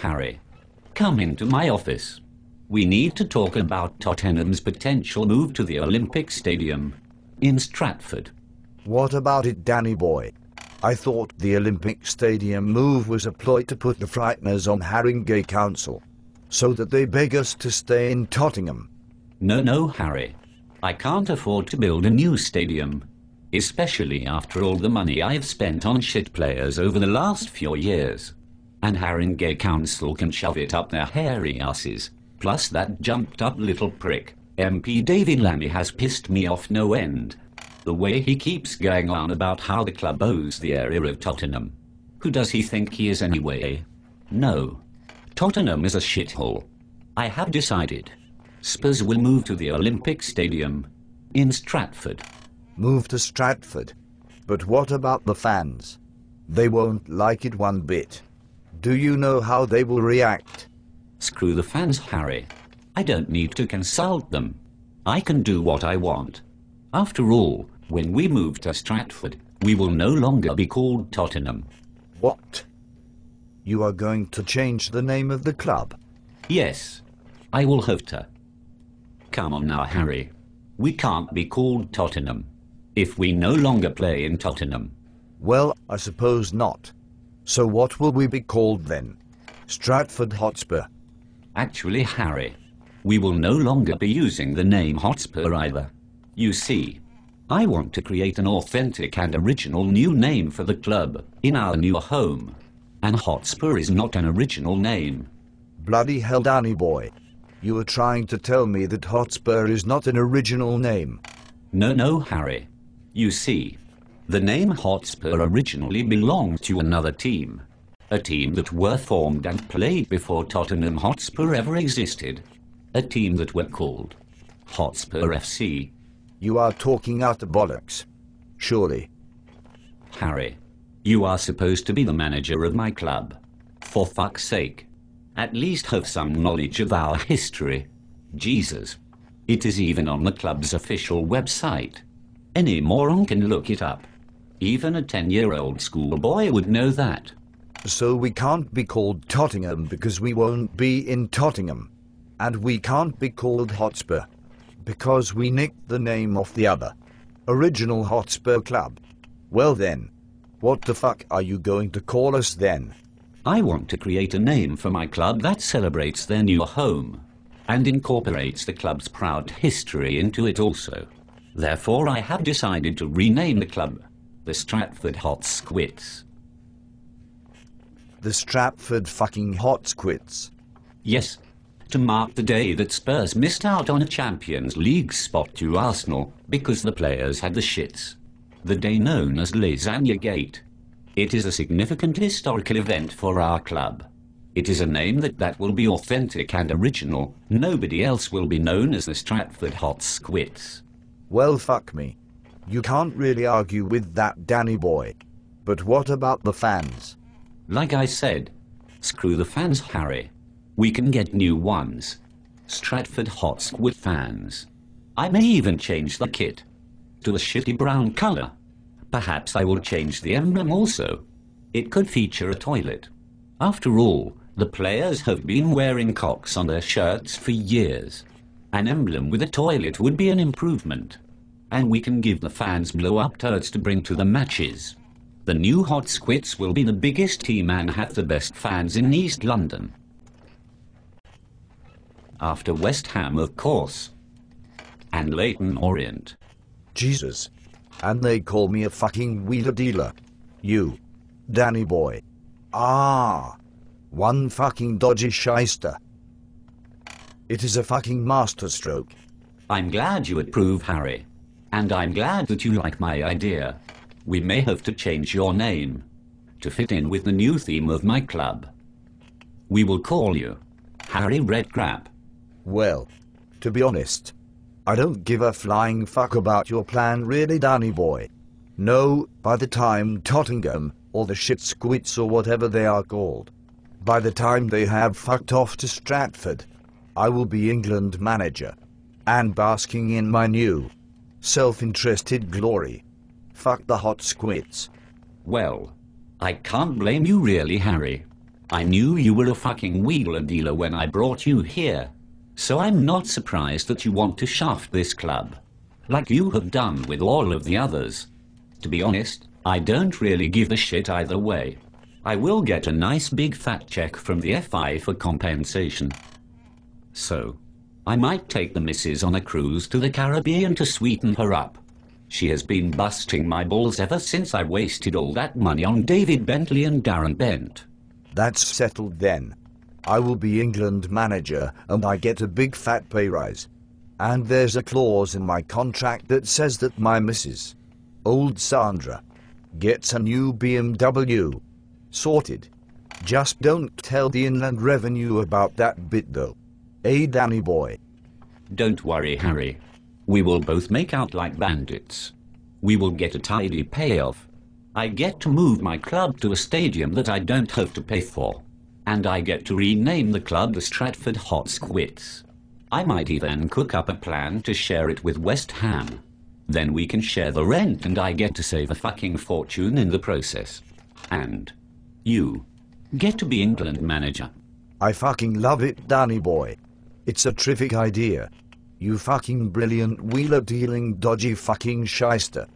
Harry. Come into my office. We need to talk about Tottenham's potential move to the Olympic Stadium in Stratford. What about it, Danny boy? I thought the Olympic Stadium move was a ploy to put the frighteners on Haringey Council, so that they beg us to stay in Tottenham. No, Harry. I can't afford to build a new stadium, especially after all the money I've spent on shit players over the last few years. And Haringey Council can shove it up their hairy asses. Plus that jumped-up little prick, MP David Lammy, has pissed me off no end. The way he keeps going on about how the club owes the area of Tottenham. Who does he think he is anyway? No. Tottenham is a shithole. I have decided. Spurs will move to the Olympic Stadium in Stratford. Move to Stratford? But what about the fans? They won't like it one bit. Do you know how they will react? Screw the fans, Harry. I don't need to consult them. I can do what I want. After all, when we move to Stratford, we will no longer be called Tottenham. What? You are going to change the name of the club? Yes, I will have to. Come on now, Harry. We can't be called Tottenham if we no longer play in Tottenham. Well, I suppose not. So what will we be called then? Stratford Hotspur? Actually, Harry, we will no longer be using the name Hotspur either. You see, I want to create an authentic and original new name for the club in our new home. And Hotspur is not an original name. Bloody hell, Danny boy. You are trying to tell me that Hotspur is not an original name? No, Harry. You see, the name Hotspur originally belonged to another team. A team that were formed and played before Tottenham Hotspur ever existed. A team that were called Hotspur FC. You are talking utter bollocks. Surely. Harry, you are supposed to be the manager of my club. For fuck's sake. At least have some knowledge of our history. Jesus. It is even on the club's official website. Any moron can look it up. Even a 10-year-old schoolboy would know that. So we can't be called Tottenham because we won't be in Tottenham. And we can't be called Hotspur because we nicked the name off the other original Hotspur club. Well then, what the fuck are you going to call us then? I want to create a name for my club that celebrates their new home and incorporates the club's proud history into it also. Therefore, I have decided to rename the club the Stratford Hot Squits. The Stratford fucking Hot Squits? Yes, to mark the day that Spurs missed out on a Champions League spot to Arsenal because the players had the shits. The day known as Lasagna Gate. It is a significant historical event for our club. It is a name that will be authentic and original. Nobody else will be known as the Stratford Hot Squits. Well, fuck me. You can't really argue with that, Danny boy. But what about the fans? Like I said, screw the fans, Harry. We can get new ones. Stratford Hot Squid fans. I may even change the kit to a shitty brown color. Perhaps I will change the emblem also. It could feature a toilet. After all, the players have been wearing cocks on their shirts for years. An emblem with a toilet would be an improvement. And we can give the fans blow-up turds to bring to the matches. The new Hot Squits will be the biggest team and have the best fans in East London. After West Ham, of course. And Leyton Orient. Jesus. And they call me a fucking wheeler dealer. You, Danny boy. Ah. One fucking dodgy shyster. It is a fucking masterstroke. I'm glad you approve, Harry. And I'm glad that you like my idea. We may have to change your name to fit in with the new theme of my club. We will call you Harry Redknapp. Well, to be honest, I don't give a flying fuck about your plan really, Danny boy. No, by the time Tottenham, or the shit squits or whatever they are called, by the time they have fucked off to Stratford, I will be England manager, and basking in my new, self-interested glory. Fuck the Hot Squits. Well, I can't blame you really, Harry. I knew you were a fucking wheeler dealer when I brought you here. So I'm not surprised that you want to shaft this club. Like you have done with all of the others. To be honest, I don't really give a shit either way. I will get a nice big fat check from the FI for compensation. So, I might take the missus on a cruise to the Caribbean to sweeten her up. She has been busting my balls ever since I wasted all that money on David Bentley and Darren Bent. That's settled then. I will be England manager and I get a big fat pay rise. And there's a clause in my contract that says that my missus, old Sandra, gets a new BMW. Sorted. Just don't tell the Inland Revenue about that bit though. Eh, Danny boy? Don't worry, Harry. We will both make out like bandits. We will get a tidy payoff. I get to move my club to a stadium that I don't have to pay for. And I get to rename the club the Stratford Hot Squits. I might even cook up a plan to share it with West Ham. Then we can share the rent and I get to save a fucking fortune in the process. And you get to be England manager. I fucking love it, Danny boy. It's a terrific idea. You fucking brilliant wheeler dealing dodgy fucking shyster.